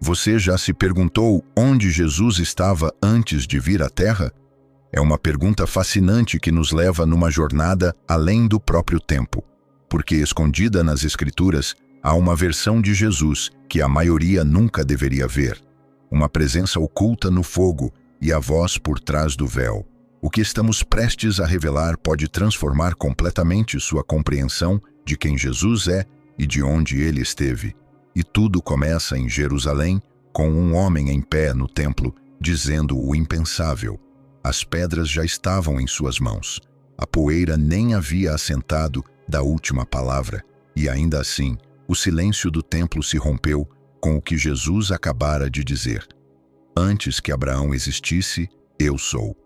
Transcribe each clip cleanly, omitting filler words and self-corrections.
Você já se perguntou onde Jesus estava antes de vir à Terra? É uma pergunta fascinante que nos leva numa jornada além do próprio tempo, porque escondida nas Escrituras há uma versão de Jesus que a maioria nunca deveria ver. Uma presença oculta no fogo e a voz por trás do véu. O que estamos prestes a revelar pode transformar completamente sua compreensão de quem Jesus é e de onde ele esteve. E tudo começa em Jerusalém, com um homem em pé no templo, dizendo o impensável. As pedras já estavam em suas mãos. A poeira nem havia assentado da última palavra, e ainda assim, o silêncio do templo se rompeu com o que Jesus acabara de dizer. Antes que Abraão existisse, eu sou.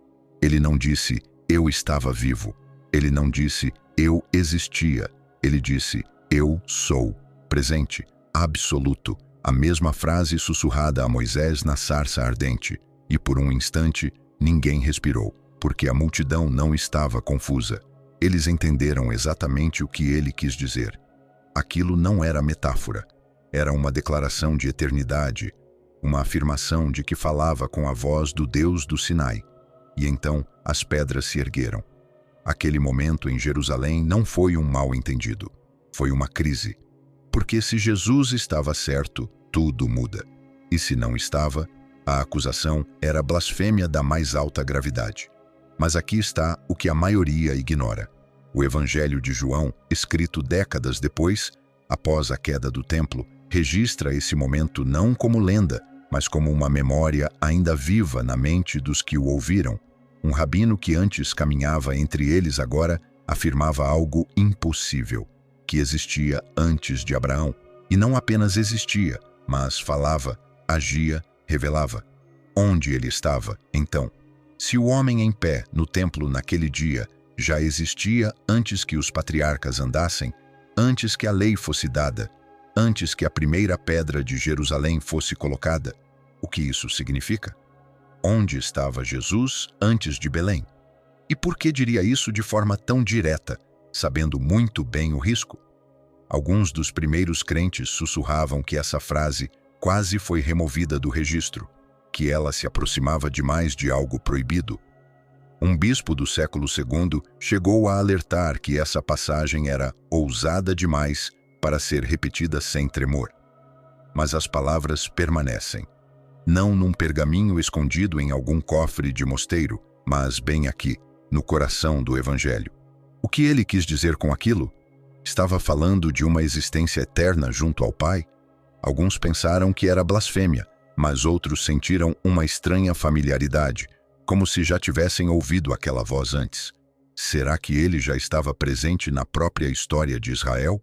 Ele não disse, eu estava vivo. Ele não disse, eu existia. Ele disse, eu sou. Presente, absoluto. A mesma frase sussurrada a Moisés na sarça ardente. E por um instante, ninguém respirou, porque a multidão não estava confusa. Eles entenderam exatamente o que ele quis dizer. Aquilo não era metáfora. Era uma declaração de eternidade, uma afirmação de que falava com a voz do Deus do Sinai. E então as pedras se ergueram. Aquele momento em Jerusalém não foi um mal-entendido. Foi uma crise. Porque se Jesus estava certo, tudo muda. E se não estava, a acusação era blasfêmia da mais alta gravidade. Mas aqui está o que a maioria ignora. O Evangelho de João, escrito décadas depois, após a queda do templo, registra esse momento não como lenda, mas como uma memória ainda viva na mente dos que o ouviram. Um rabino que antes caminhava entre eles agora afirmava algo impossível, que existia antes de Abraão, e não apenas existia, mas falava, agia, revelava. Onde ele estava, então? Se o homem em pé no templo naquele dia já existia antes que os patriarcas andassem, antes que a lei fosse dada, antes que a primeira pedra de Jerusalém fosse colocada, o que isso significa? Onde estava Jesus antes de Belém? E por que diria isso de forma tão direta, sabendo muito bem o risco? Alguns dos primeiros crentes sussurravam que essa frase quase foi removida do registro, que ela se aproximava demais de algo proibido. Um bispo do século II chegou a alertar que essa passagem era ousada demais para ser repetida sem tremor. Mas as palavras permanecem, não num pergaminho escondido em algum cofre de mosteiro, mas bem aqui, no coração do Evangelho. O que ele quis dizer com aquilo? Estava falando de uma existência eterna junto ao Pai? Alguns pensaram que era blasfêmia, mas outros sentiram uma estranha familiaridade, como se já tivessem ouvido aquela voz antes. Será que ele já estava presente na própria história de Israel?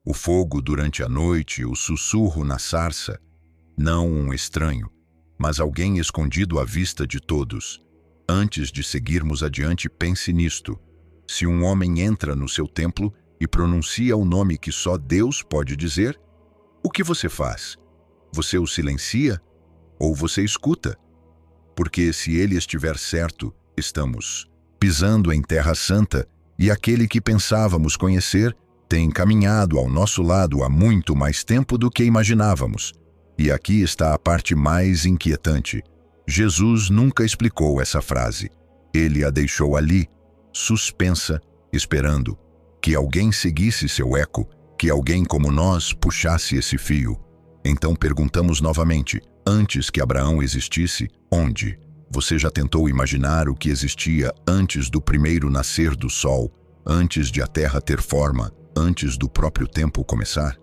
O fogo durante a noite, o sussurro na sarça? Não um estranho, mas alguém escondido à vista de todos. Antes de seguirmos adiante, pense nisto. Se um homem entra no seu templo e pronuncia o nome que só Deus pode dizer, o que você faz? Você o silencia? Ou você escuta? Porque se ele estiver certo, estamos pisando em terra santa e aquele que pensávamos conhecer tem caminhado ao nosso lado há muito mais tempo do que imaginávamos. E aqui está a parte mais inquietante. Jesus nunca explicou essa frase. Ele a deixou ali, suspensa, esperando que alguém seguisse seu eco, que alguém como nós puxasse esse fio. Então perguntamos novamente, antes que Abraão existisse, onde? Você já tentou imaginar o que existia antes do primeiro nascer do sol, antes de a terra ter forma, antes do próprio tempo começar?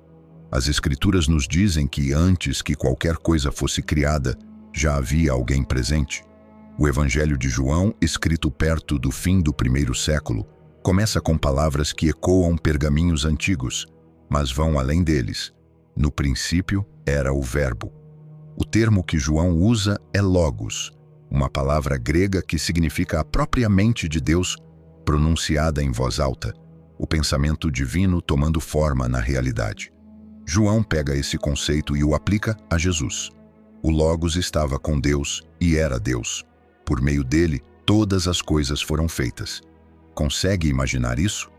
As Escrituras nos dizem que antes que qualquer coisa fosse criada, já havia alguém presente. O Evangelho de João, escrito perto do fim do primeiro século, começa com palavras que ecoam pergaminhos antigos, mas vão além deles. No princípio era o Verbo. O termo que João usa é logos, uma palavra grega que significa a própria mente de Deus pronunciada em voz alta, o pensamento divino tomando forma na realidade. João pega esse conceito e o aplica a Jesus. O Logos estava com Deus e era Deus. Por meio dele, todas as coisas foram feitas. Consegue imaginar isso?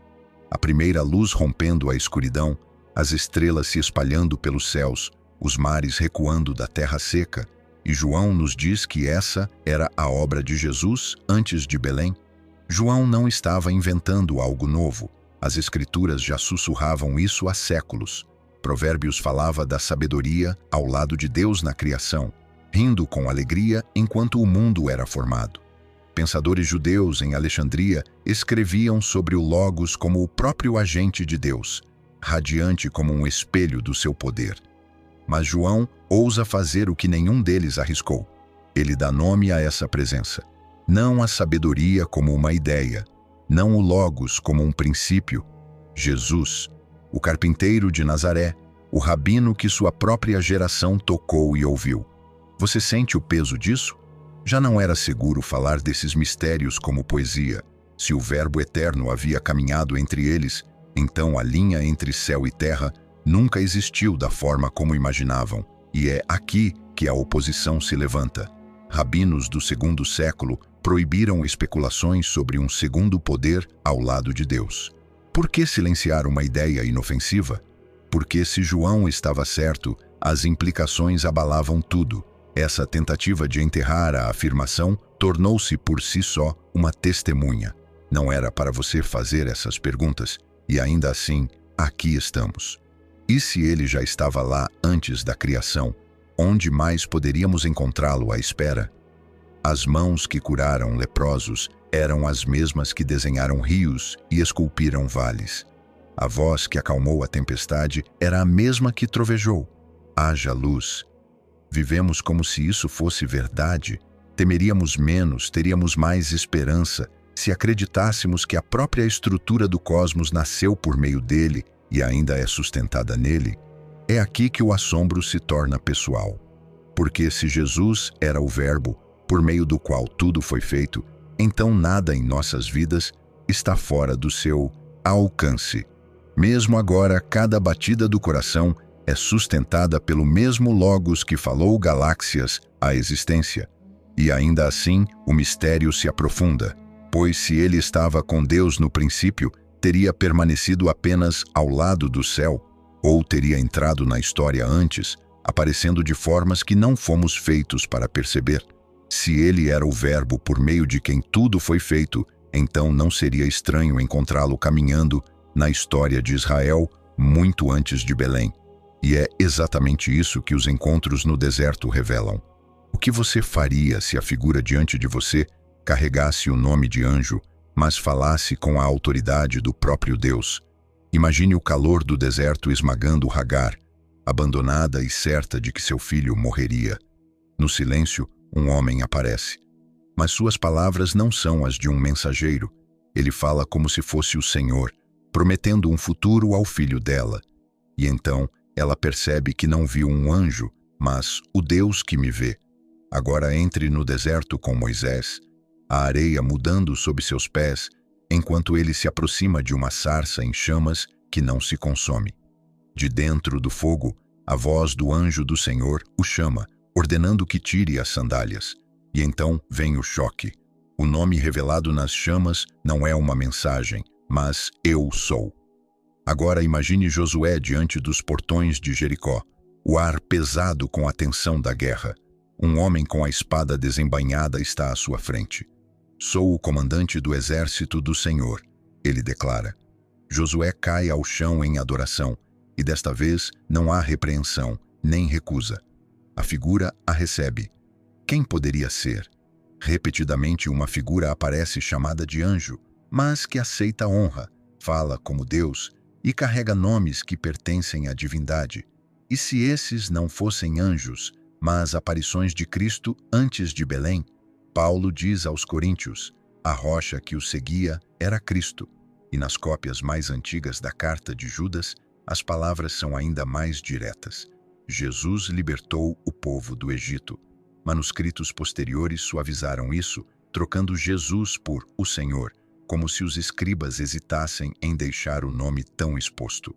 A primeira luz rompendo a escuridão, as estrelas se espalhando pelos céus, os mares recuando da terra seca, e João nos diz que essa era a obra de Jesus antes de Belém. João não estava inventando algo novo. As Escrituras já sussurravam isso há séculos. Provérbios falava da sabedoria ao lado de Deus na criação, rindo com alegria enquanto o mundo era formado. Pensadores judeus em Alexandria escreviam sobre o Logos como o próprio agente de Deus, radiante como um espelho do seu poder. Mas João ousa fazer o que nenhum deles arriscou. Ele dá nome a essa presença. Não a sabedoria como uma ideia, não o Logos como um princípio. Jesus, o carpinteiro de Nazaré, o rabino que sua própria geração tocou e ouviu. Você sente o peso disso? Já não era seguro falar desses mistérios como poesia. Se o Verbo eterno havia caminhado entre eles, então a linha entre céu e terra nunca existiu da forma como imaginavam, e é aqui que a oposição se levanta. Rabinos do segundo século proibiram especulações sobre um segundo poder ao lado de Deus. Por que silenciar uma ideia inofensiva? Porque se João estava certo, as implicações abalavam tudo. Essa tentativa de enterrar a afirmação tornou-se por si só uma testemunha. Não era para você fazer essas perguntas, e ainda assim, aqui estamos. E se ele já estava lá antes da criação, onde mais poderíamos encontrá-lo à espera? As mãos que curaram leprosos eram as mesmas que desenharam rios e esculpiram vales. A voz que acalmou a tempestade era a mesma que trovejou. Haja luz. Vivemos como se isso fosse verdade. Temeríamos menos, teríamos mais esperança, se acreditássemos que a própria estrutura do cosmos nasceu por meio dele e ainda é sustentada nele. É aqui que o assombro se torna pessoal. Porque se Jesus era o Verbo, por meio do qual tudo foi feito, então nada em nossas vidas está fora do seu alcance. Mesmo agora, cada batida do coração é sustentada pelo mesmo Logos que falou galáxias à existência. E ainda assim, o mistério se aprofunda, pois se ele estava com Deus no princípio, teria permanecido apenas ao lado do céu, ou teria entrado na história antes, aparecendo de formas que não fomos feitos para perceber. Se ele era o Verbo por meio de quem tudo foi feito, então não seria estranho encontrá-lo caminhando na história de Israel muito antes de Belém. E é exatamente isso que os encontros no deserto revelam. O que você faria se a figura diante de você carregasse o nome de anjo, mas falasse com a autoridade do próprio Deus? Imagine o calor do deserto esmagando Hagar, abandonada e certa de que seu filho morreria. No silêncio, um homem aparece. Mas suas palavras não são as de um mensageiro. Ele fala como se fosse o Senhor, prometendo um futuro ao filho dela. E então, ela percebe que não viu um anjo, mas o Deus que me vê. Agora entre no deserto com Moisés, a areia mudando sob seus pés, enquanto ele se aproxima de uma sarça em chamas que não se consome. De dentro do fogo, a voz do anjo do Senhor o chama, ordenando que tire as sandálias. E então vem o choque. O nome revelado nas chamas não é uma mensagem, mas Eu Sou. Agora imagine Josué diante dos portões de Jericó, o ar pesado com a tensão da guerra. Um homem com a espada desembainhada está à sua frente. Sou o comandante do exército do Senhor, ele declara. Josué cai ao chão em adoração, e desta vez não há repreensão, nem recusa. A figura a recebe. Quem poderia ser? Repetidamente uma figura aparece chamada de anjo, mas que aceita honra, fala como Deus e carrega nomes que pertencem à divindade. E se esses não fossem anjos, mas aparições de Cristo antes de Belém? Paulo diz aos Coríntios, a rocha que o seguia era Cristo. E nas cópias mais antigas da carta de Judas, as palavras são ainda mais diretas. Jesus libertou o povo do Egito. Manuscritos posteriores suavizaram isso, trocando Jesus por o Senhor, como se os escribas hesitassem em deixar o nome tão exposto.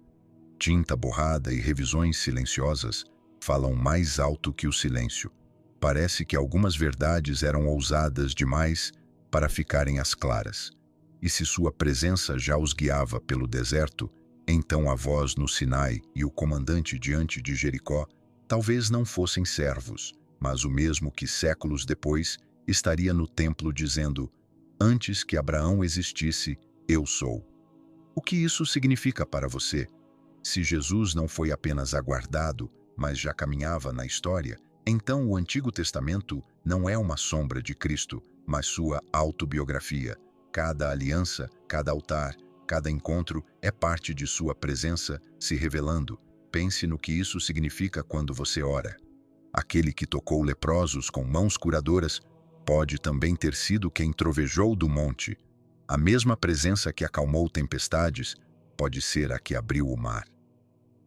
Tinta borrada e revisões silenciosas falam mais alto que o silêncio. Parece que algumas verdades eram ousadas demais para ficarem às claras. E se sua presença já os guiava pelo deserto, então a voz no Sinai e o comandante diante de Jericó Talvez não fossem servos, mas o mesmo que séculos depois estaria no templo dizendo: antes que Abraão existisse, eu sou. O que isso significa para você? Se Jesus não foi apenas aguardado, mas já caminhava na história, então o Antigo Testamento não é uma sombra de Cristo, mas sua autobiografia. Cada aliança, cada altar, cada encontro é parte de sua presença se revelando. Pense no que isso significa quando você ora. Aquele que tocou leprosos com mãos curadoras pode também ter sido quem trovejou do monte. A mesma presença que acalmou tempestades pode ser a que abriu o mar.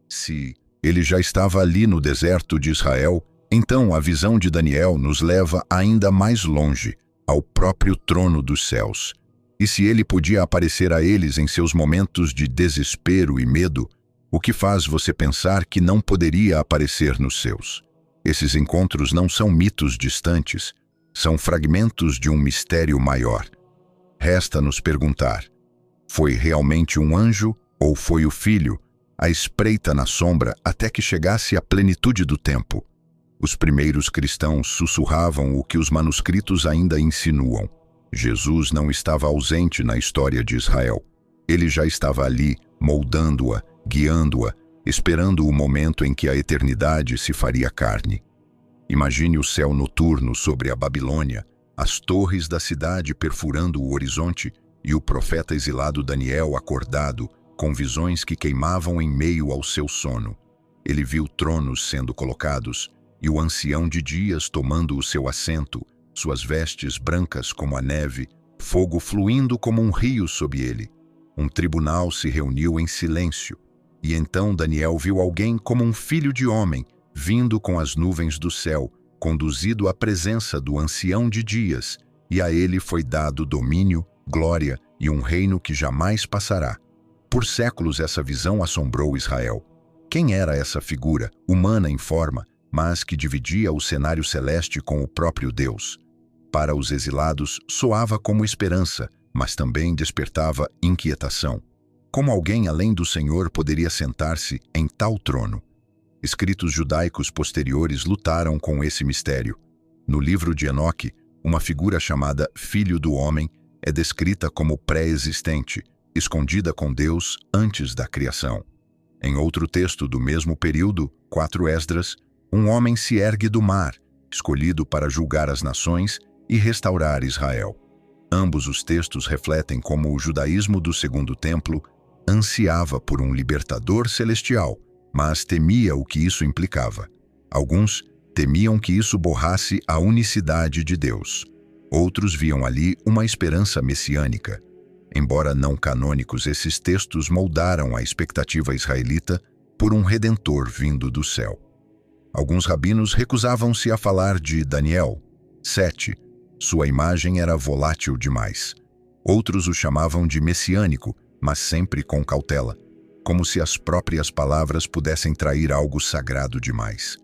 Se ele já estava ali no deserto de Israel, então a visão de Daniel nos leva ainda mais longe, ao próprio trono dos céus. E se ele podia aparecer a eles em seus momentos de desespero e medo, o que faz você pensar que não poderia aparecer nos seus? Esses encontros não são mitos distantes, são fragmentos de um mistério maior. Resta nos perguntar: foi realmente um anjo ou foi o Filho, à espreita na sombra até que chegasse a plenitude do tempo? Os primeiros cristãos sussurravam o que os manuscritos ainda insinuam. Jesus não estava ausente na história de Israel. Ele já estava ali, moldando-a, guiando-a, esperando o momento em que a eternidade se faria carne. Imagine o céu noturno sobre a Babilônia, as torres da cidade perfurando o horizonte e o profeta exilado Daniel acordado, com visões que queimavam em meio ao seu sono. Ele viu tronos sendo colocados e o ancião de dias tomando o seu assento, suas vestes brancas como a neve, fogo fluindo como um rio sob ele. Um tribunal se reuniu em silêncio, e então Daniel viu alguém como um filho de homem, vindo com as nuvens do céu, conduzido à presença do ancião de dias, e a ele foi dado domínio, glória e um reino que jamais passará. Por séculos essa visão assombrou Israel. Quem era essa figura, humana em forma, mas que dividia o cenário celeste com o próprio Deus? Para os exilados, soava como esperança, mas também despertava inquietação. Como alguém além do Senhor poderia sentar-se em tal trono? Escritos judaicos posteriores lutaram com esse mistério. No livro de Enoque, uma figura chamada Filho do Homem é descrita como pré-existente, escondida com Deus antes da criação. Em outro texto do mesmo período, 4 Esdras, um homem se ergue do mar, escolhido para julgar as nações e restaurar Israel. Ambos os textos refletem como o judaísmo do Segundo Templo ansiava por um libertador celestial, mas temia o que isso implicava. Alguns temiam que isso borrasse a unicidade de Deus. Outros viam ali uma esperança messiânica. Embora não canônicos, esses textos moldaram a expectativa israelita por um redentor vindo do céu. Alguns rabinos recusavam-se a falar de Daniel 7. Sua imagem era volátil demais. Outros o chamavam de messiânico, mas sempre com cautela, como se as próprias palavras pudessem trair algo sagrado demais.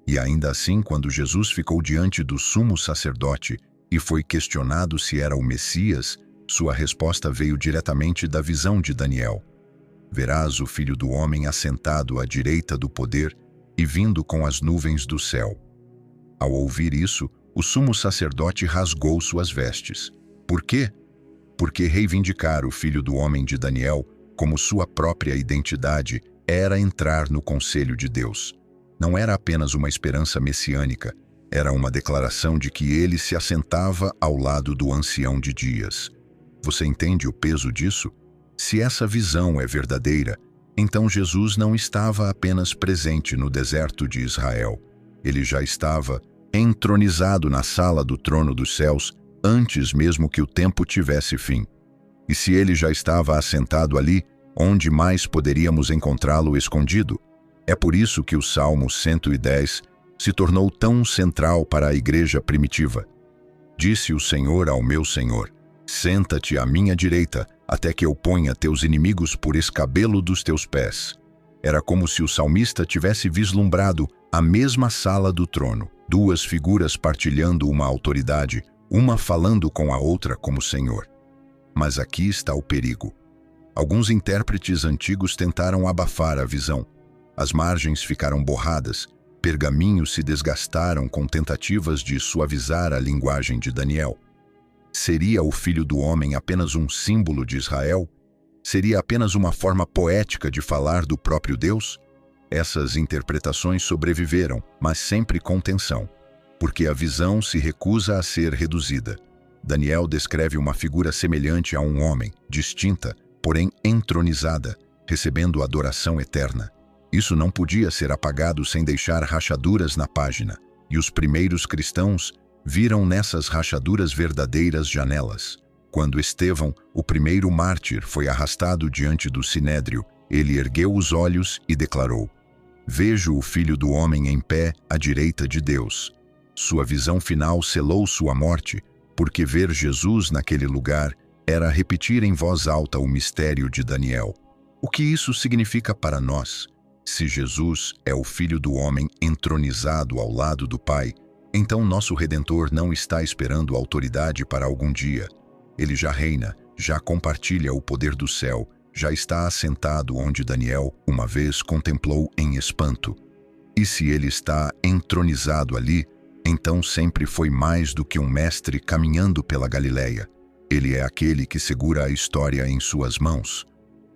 E ainda assim, quando Jesus ficou diante do sumo sacerdote e foi questionado se era o Messias, sua resposta veio diretamente da visão de Daniel. Verás o Filho do Homem assentado à direita do poder e vindo com as nuvens do céu. Ao ouvir isso, o sumo sacerdote rasgou suas vestes. Por quê? Porque reivindicar o Filho do Homem de Daniel como sua própria identidade era entrar no conselho de Deus. Não era apenas uma esperança messiânica, era uma declaração de que ele se assentava ao lado do ancião de dias. Você entende o peso disso? Se essa visão é verdadeira, então Jesus não estava apenas presente no deserto de Israel. Ele já estava entronizado na sala do trono dos céus antes mesmo que o tempo tivesse fim. E se ele já estava assentado ali, onde mais poderíamos encontrá-lo escondido? É por isso que o Salmo 110 se tornou tão central para a igreja primitiva. Disse o Senhor ao meu Senhor: senta-te à minha direita, até que eu ponha teus inimigos por escabelo dos teus pés. Era como se o salmista tivesse vislumbrado a mesma sala do trono, duas figuras partilhando uma autoridade, uma falando com a outra como Senhor. Mas aqui está o perigo. Alguns intérpretes antigos tentaram abafar a visão. As margens ficaram borradas, pergaminhos se desgastaram com tentativas de suavizar a linguagem de Daniel. Seria o Filho do Homem apenas um símbolo de Israel? Seria apenas uma forma poética de falar do próprio Deus? Essas interpretações sobreviveram, mas sempre com tensão, porque a visão se recusa a ser reduzida. Daniel descreve uma figura semelhante a um homem, distinta, porém entronizada, recebendo adoração eterna. Isso não podia ser apagado sem deixar rachaduras na página, e os primeiros cristãos viram nessas rachaduras verdadeiras janelas. Quando Estevão, o primeiro mártir, foi arrastado diante do sinédrio, ele ergueu os olhos e declarou: "Vejo o Filho do Homem em pé à direita de Deus." Sua visão final selou sua morte, porque ver Jesus naquele lugar era repetir em voz alta o mistério de Daniel. O que isso significa para nós? Se Jesus é o Filho do Homem entronizado ao lado do Pai, então nosso Redentor não está esperando autoridade para algum dia. Ele já reina, já compartilha o poder do céu, já está assentado onde Daniel uma vez contemplou em espanto. E se ele está entronizado ali, então sempre foi mais do que um mestre caminhando pela Galileia. Ele é aquele que segura a história em suas mãos.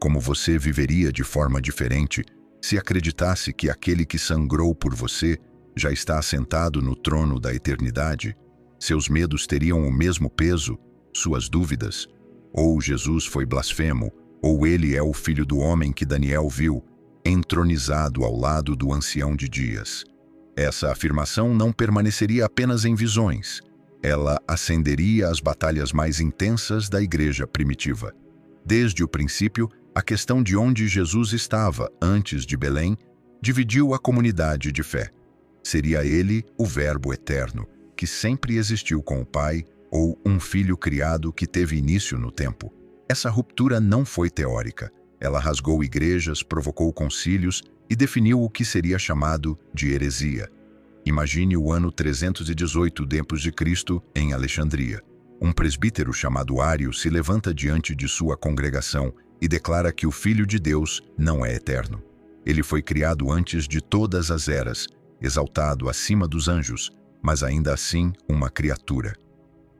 Como você viveria de forma diferente se acreditasse que aquele que sangrou por você já está assentado no trono da eternidade? Seus medos teriam o mesmo peso, suas dúvidas? Ou Jesus foi blasfemo, ou ele é o Filho do Homem que Daniel viu, entronizado ao lado do Ancião de Dias. Essa afirmação não permaneceria apenas em visões. Ela acenderia as batalhas mais intensas da igreja primitiva. Desde o princípio, a questão de onde Jesus estava antes de Belém dividiu a comunidade de fé. Seria ele o Verbo eterno, que sempre existiu com o Pai, ou um filho criado que teve início no tempo? Essa ruptura não foi teórica. Ela rasgou igrejas, provocou concílios e definiu o que seria chamado de heresia. Imagine o ano 318 d.C. em Alexandria. Um presbítero chamado Ário se levanta diante de sua congregação e declara que o Filho de Deus não é eterno. Ele foi criado antes de todas as eras, exaltado acima dos anjos, mas ainda assim uma criatura.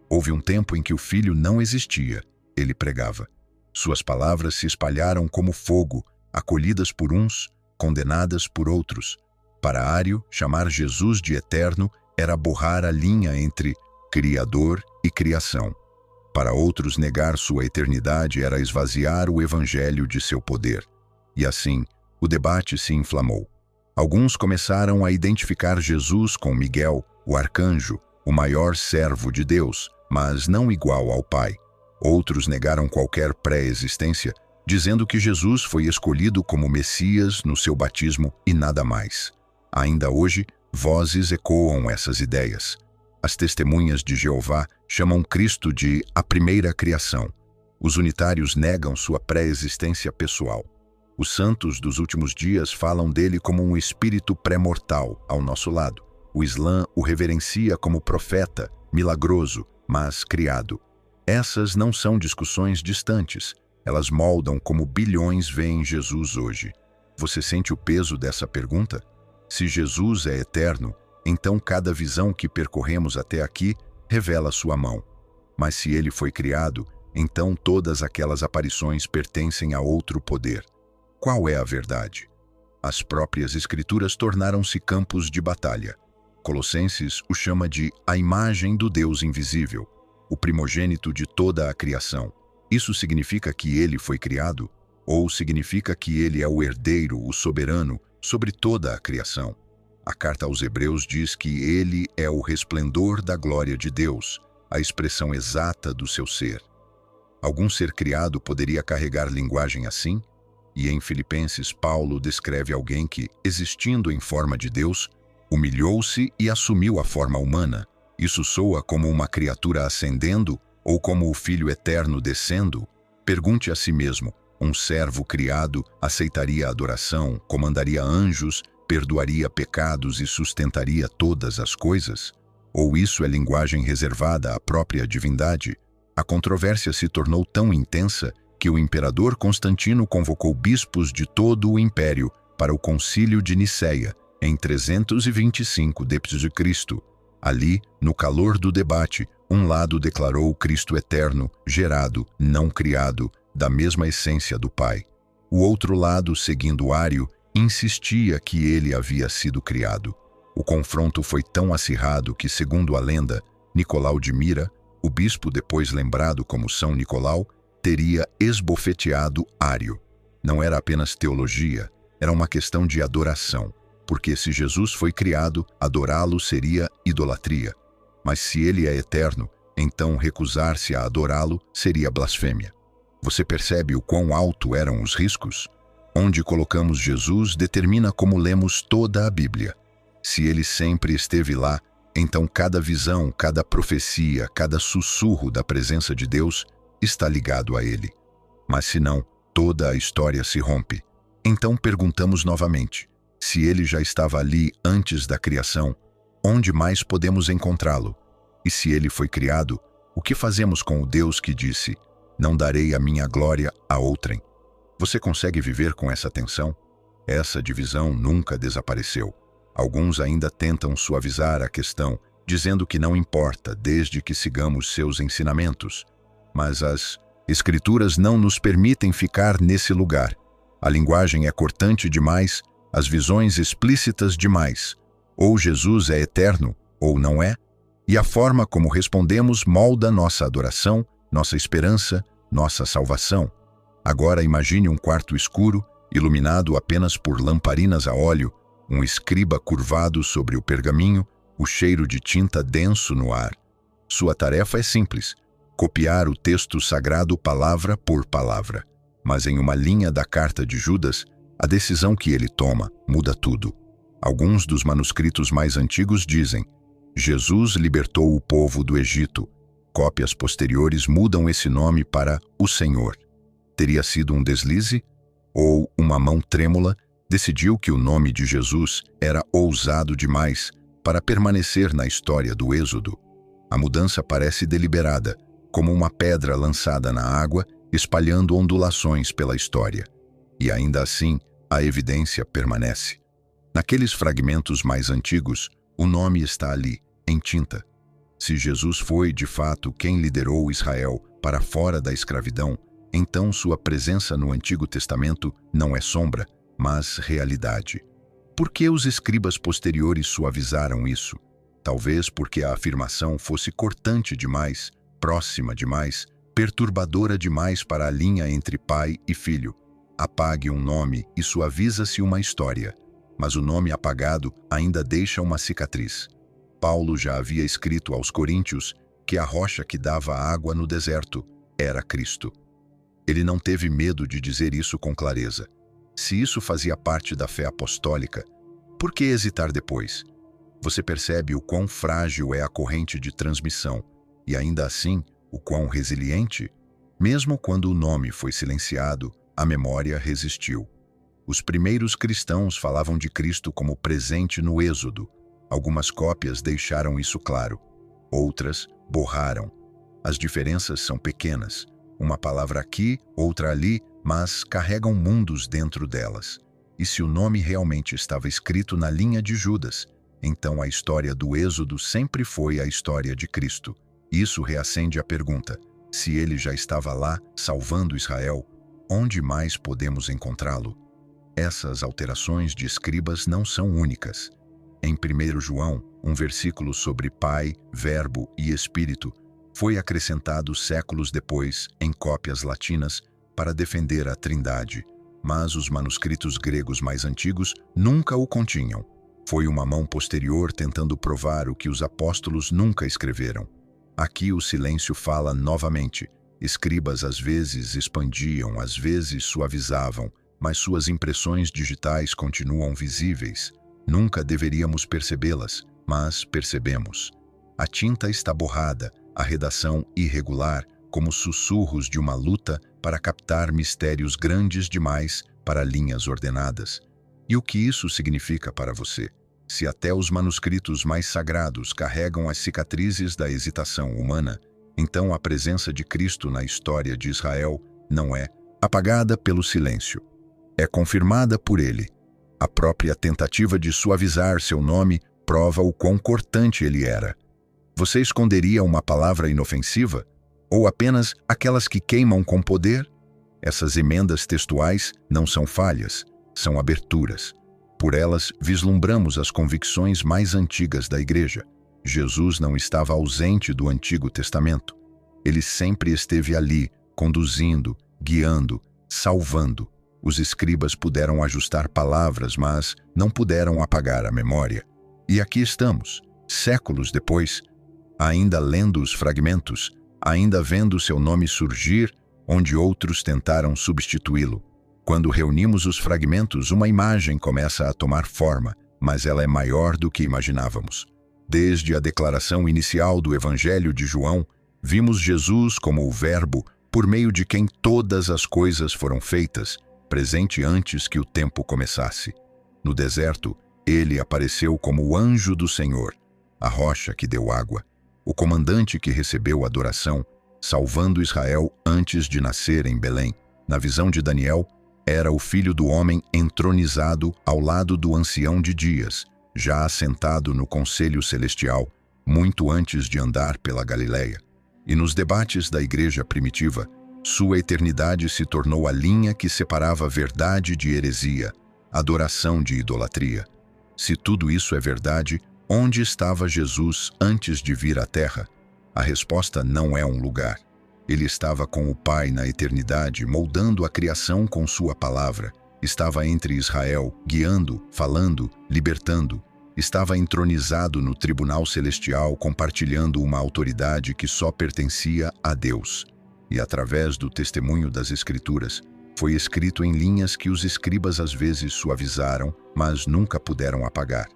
Houve um tempo em que o Filho não existia, ele pregava. Suas palavras se espalharam como fogo, acolhidas por uns, condenadas por outros. Para Ário, chamar Jesus de eterno era borrar a linha entre Criador e criação. Para outros, negar sua eternidade era esvaziar o evangelho de seu poder. E assim, o debate se inflamou. Alguns começaram a identificar Jesus com Miguel, o arcanjo, o maior servo de Deus, mas não igual ao Pai. Outros negaram qualquer pré-existência, dizendo que Jesus foi escolhido como Messias no seu batismo e nada mais. Ainda hoje, vozes ecoam essas ideias. As testemunhas de Jeová chamam Cristo de a primeira criação. Os unitários negam sua pré-existência pessoal. Os santos dos últimos dias falam dele como um espírito pré-mortal ao nosso lado. O Islã o reverencia como profeta, milagroso, mas criado. Essas não são discussões distantes. Elas moldam como bilhões veem Jesus hoje. Você sente o peso dessa pergunta? Se Jesus é eterno, então cada visão que percorremos até aqui revela sua mão. Mas se ele foi criado, então todas aquelas aparições pertencem a outro poder. Qual é a verdade? As próprias Escrituras tornaram-se campos de batalha. Colossenses o chama de a imagem do Deus invisível, o primogênito de toda a criação. Isso significa que ele foi criado? Ou significa que ele é o herdeiro, o soberano, sobre toda a criação? A carta aos Hebreus diz que ele é o resplendor da glória de Deus, a expressão exata do seu ser. Algum ser criado poderia carregar linguagem assim? E em Filipenses, Paulo descreve alguém que, existindo em forma de Deus, humilhou-se e assumiu a forma humana. Isso soa como uma criatura ascendendo ou como o Filho eterno descendo? Pergunte a si mesmo: um servo criado aceitaria a adoração, comandaria anjos, perdoaria pecados e sustentaria todas as coisas? Ou isso é linguagem reservada à própria divindade? A controvérsia se tornou tão intensa que o imperador Constantino convocou bispos de todo o império para o Concílio de Nicéia, Em 325 d.C., ali, no calor do debate, um lado declarou Cristo eterno, gerado, não criado, da mesma essência do Pai. O outro lado, seguindo Ário, insistia que ele havia sido criado. O confronto foi tão acirrado que, segundo a lenda, Nicolau de Mira, o bispo depois lembrado como São Nicolau, teria esbofeteado Ário. Não era apenas teologia, era uma questão de adoração, porque se Jesus foi criado, adorá-lo seria idolatria. Mas se ele é eterno, então recusar-se a adorá-lo seria blasfêmia. Você percebe o quão alto eram os riscos? Onde colocamos Jesus determina como lemos toda a Bíblia. Se ele sempre esteve lá, então cada visão, cada profecia, cada sussurro da presença de Deus está ligado a ele. Mas se não, toda a história se rompe. Então perguntamos novamente, se ele já estava ali antes da criação, onde mais podemos encontrá-lo? E se ele foi criado, o que fazemos com o Deus que disse, não darei a minha glória a outrem? Você consegue viver com essa tensão? Essa divisão nunca desapareceu. Alguns ainda tentam suavizar a questão, dizendo que não importa, desde que sigamos seus ensinamentos. Mas as Escrituras não nos permitem ficar nesse lugar. A linguagem é cortante demais, as visões explícitas demais. Ou Jesus é eterno, ou não é, e a forma como respondemos molda nossa adoração, nossa esperança, nossa salvação. Agora imagine um quarto escuro, iluminado apenas por lamparinas a óleo, um escriba curvado sobre o pergaminho, o cheiro de tinta denso no ar. Sua tarefa é simples, copiar o texto sagrado palavra por palavra. Mas em uma linha da carta de Judas, a decisão que ele toma muda tudo. Alguns dos manuscritos mais antigos dizem, Jesus libertou o povo do Egito. Cópias posteriores mudam esse nome para o Senhor. Teria sido um deslize? Ou uma mão trêmula decidiu que o nome de Jesus era ousado demais para permanecer na história do Êxodo? A mudança parece deliberada, como uma pedra lançada na água, espalhando ondulações pela história. E ainda assim, a evidência permanece. Naqueles fragmentos mais antigos, o nome está ali, em tinta. Se Jesus foi, de fato, quem liderou Israel para fora da escravidão, então sua presença no Antigo Testamento não é sombra, mas realidade. Por que os escribas posteriores suavizaram isso? Talvez porque a afirmação fosse cortante demais, próxima demais, perturbadora demais para a linha entre pai e filho. Apague um nome e suaviza-se uma história, mas o nome apagado ainda deixa uma cicatriz. Paulo já havia escrito aos Coríntios que a rocha que dava água no deserto era Cristo. Ele não teve medo de dizer isso com clareza. Se isso fazia parte da fé apostólica, por que hesitar depois? Você percebe o quão frágil é a corrente de transmissão e, ainda assim, o quão resiliente? Mesmo quando o nome foi silenciado, a memória resistiu. Os primeiros cristãos falavam de Cristo como presente no Êxodo. Algumas cópias deixaram isso claro. Outras borraram. As diferenças são pequenas. Uma palavra aqui, outra ali, mas carregam mundos dentro delas. E se o nome realmente estava escrito na linha de Judas, então a história do Êxodo sempre foi a história de Cristo. Isso reacende a pergunta, se ele já estava lá, salvando Israel, onde mais podemos encontrá-lo? Essas alterações de escribas não são únicas. Em 1 João, um versículo sobre Pai, Verbo e Espírito, foi acrescentado séculos depois, em cópias latinas, para defender a Trindade, mas os manuscritos gregos mais antigos nunca o continham. Foi uma mão posterior tentando provar o que os apóstolos nunca escreveram. Aqui o silêncio fala novamente. Escribas às vezes expandiam, às vezes suavizavam, mas suas impressões digitais continuam visíveis. Nunca deveríamos percebê-las, mas percebemos. A tinta está borrada, a redação irregular, como sussurros de uma luta para captar mistérios grandes demais para linhas ordenadas. E o que isso significa para você? Se até os manuscritos mais sagrados carregam as cicatrizes da hesitação humana, então a presença de Cristo na história de Israel não é apagada pelo silêncio. É confirmada por ele. A própria tentativa de suavizar seu nome prova o quão cortante ele era. Você esconderia uma palavra inofensiva? Ou apenas aquelas que queimam com poder? Essas emendas textuais não são falhas, são aberturas. Por elas, vislumbramos as convicções mais antigas da Igreja. Jesus não estava ausente do Antigo Testamento. Ele sempre esteve ali, conduzindo, guiando, salvando. Os escribas puderam ajustar palavras, mas não puderam apagar a memória. E aqui estamos, séculos depois, ainda lendo os fragmentos, ainda vendo seu nome surgir onde outros tentaram substituí-lo. Quando reunimos os fragmentos, uma imagem começa a tomar forma, mas ela é maior do que imaginávamos. Desde a declaração inicial do Evangelho de João, vimos Jesus como o Verbo, por meio de quem todas as coisas foram feitas, presente antes que o tempo começasse. No deserto, ele apareceu como o anjo do Senhor, a rocha que deu água, o comandante que recebeu adoração, salvando Israel antes de nascer em Belém. Na visão de Daniel, era o Filho do Homem entronizado ao lado do Ancião de Dias, já assentado no Conselho Celestial, muito antes de andar pela Galileia. E nos debates da Igreja primitiva, sua eternidade se tornou a linha que separava verdade de heresia, adoração de idolatria. Se tudo isso é verdade, onde estava Jesus antes de vir à Terra? A resposta não é um lugar. Ele estava com o Pai na eternidade, moldando a criação com sua palavra. Estava entre Israel, guiando, falando, libertando. Estava entronizado no tribunal celestial, compartilhando uma autoridade que só pertencia a Deus. E através do testemunho das Escrituras, foi escrito em linhas que os escribas às vezes suavizaram, mas nunca puderam apagar.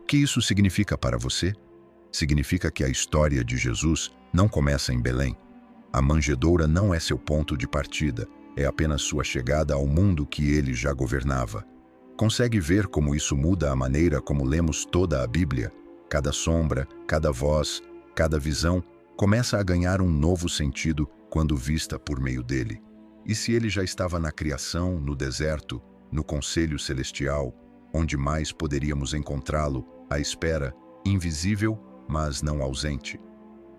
O que isso significa para você? Significa que a história de Jesus não começa em Belém. A manjedoura não é seu ponto de partida, é apenas sua chegada ao mundo que ele já governava. Consegue ver como isso muda a maneira como lemos toda a Bíblia? Cada sombra, cada voz, cada visão começa a ganhar um novo sentido quando vista por meio dele. E se ele já estava na criação, no deserto, no conselho celestial, onde mais poderíamos encontrá-lo, à espera, invisível, mas não ausente?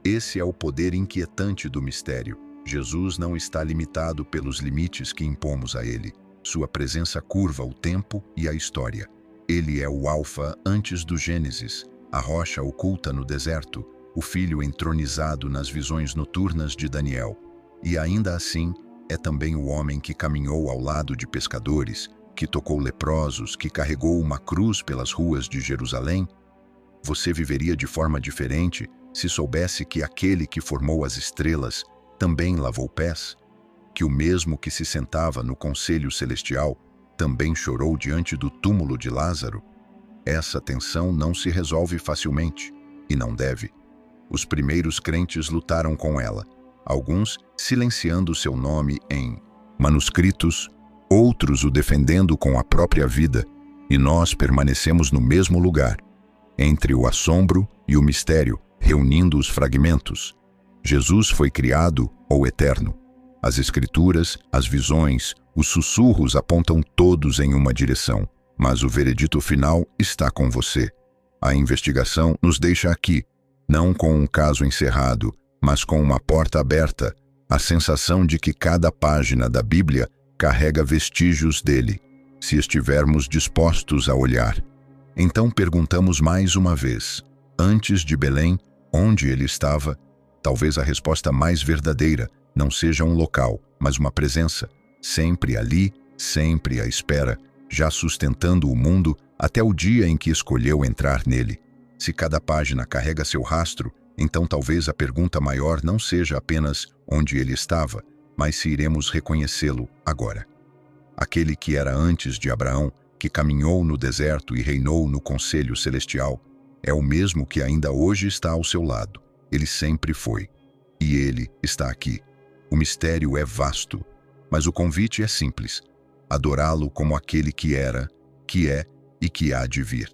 Esse é o poder inquietante do mistério. Jesus não está limitado pelos limites que impomos a ele. Sua presença curva o tempo e a história. Ele é o Alfa antes do Gênesis, a rocha oculta no deserto, o Filho entronizado nas visões noturnas de Daniel. E ainda assim, é também o homem que caminhou ao lado de pescadores, que tocou leprosos, que carregou uma cruz pelas ruas de Jerusalém. Você viveria de forma diferente se soubesse que aquele que formou as estrelas também lavou pés, que o mesmo que se sentava no conselho celestial também chorou diante do túmulo de Lázaro. Essa tensão não se resolve facilmente, e não deve. Os primeiros crentes lutaram com ela, alguns silenciando seu nome em manuscritos, outros o defendendo com a própria vida, e nós permanecemos no mesmo lugar, entre o assombro e o mistério, reunindo os fragmentos. Jesus foi criado ou eterno. As Escrituras, as visões, os sussurros apontam todos em uma direção, mas o veredito final está com você. A investigação nos deixa aqui, não com um caso encerrado, mas com uma porta aberta, a sensação de que cada página da Bíblia carrega vestígios dele, se estivermos dispostos a olhar. Então perguntamos mais uma vez, antes de Belém, onde ele estava? Talvez a resposta mais verdadeira não seja um local, mas uma presença, sempre ali, sempre à espera, já sustentando o mundo até o dia em que escolheu entrar nele. Se cada página carrega seu rastro, então talvez a pergunta maior não seja apenas onde ele estava, mas se iremos reconhecê-lo agora. Aquele que era antes de Abraão, que caminhou no deserto e reinou no conselho celestial, é o mesmo que ainda hoje está ao seu lado. Ele sempre foi. E ele está aqui. O mistério é vasto, mas o convite é simples: adorá-lo como aquele que era, que é e que há de vir.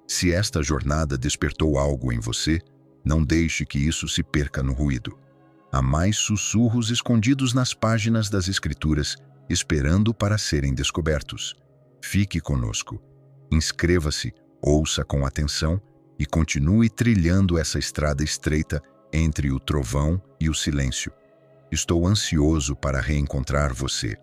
Se esta jornada despertou algo em você, não deixe que isso se perca no ruído. Há mais sussurros escondidos nas páginas das Escrituras, esperando para serem descobertos. Fique conosco Inscreva-se, ouça com atenção e continue trilhando essa estrada estreita entre o trovão e o silêncio. Estou ansioso para reencontrar você.